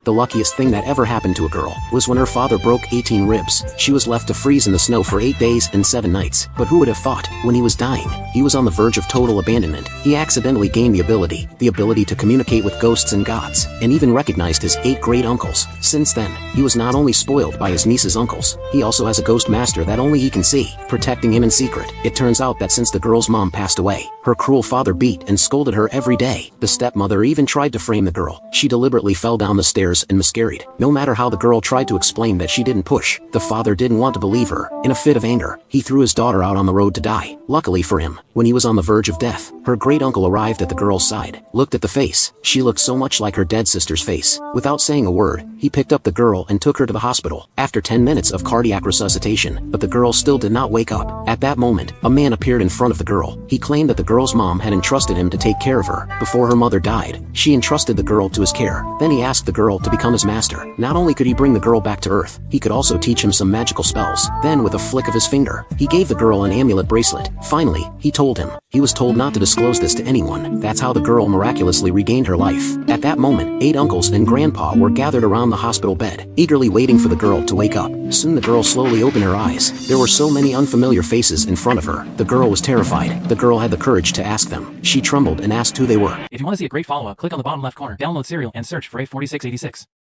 The luckiest thing that ever happened to a girl was when her father broke 18 ribs. She was left to freeze in the snow for 8 days and 7 nights. But who would have thought, when he was dying, he was on the verge of total abandonment. He accidentally gained the ability to communicate with ghosts and gods, and even recognized his 8 great uncles. Since then, he was not only spoiled by his niece's uncles, he also has a ghost master that only he can see, protecting him in secret. It turns out that since the girl's mom passed away, her cruel father beat and scolded her every day. The stepmother even tried to frame the girl. She deliberately fell down the stairs and miscarried. No matter how the girl tried to explain that she didn't push, the father didn't want to believe her. In a fit of anger, he threw his daughter out on the road to die. Luckily for him, when he was on the verge of death, her great uncle arrived at the girl's side. Looked at the face. She looked so much like her dead sister's face. Without saying a word, he picked up the girl and took her to the hospital. After 10 minutes of cardiac resuscitation, but the girl still did not wake up. At that moment, a man appeared in front of the girl. He claimed that the girl's mom had entrusted him to take care of her. Before her mother died, she entrusted the girl to his care. Then he asked the girl to become his master. Not only could he bring the girl back to Earth, he could also teach him some magical spells. Then with a flick of his finger, he gave the girl an amulet bracelet. Finally, he told him. He was told not to disclose this to anyone. That's how the girl miraculously regained her life. At that moment, 8 uncles and grandpa were gathered around the hospital bed, eagerly waiting for the girl to wake up. Soon the girl slowly opened her eyes. There were so many unfamiliar faces in front of her. The girl was terrified. The girl had the courage to ask them. She trembled and asked who they were. If you want to see a great follow-up, click on the bottom left corner, download Sereal, and search for A4686.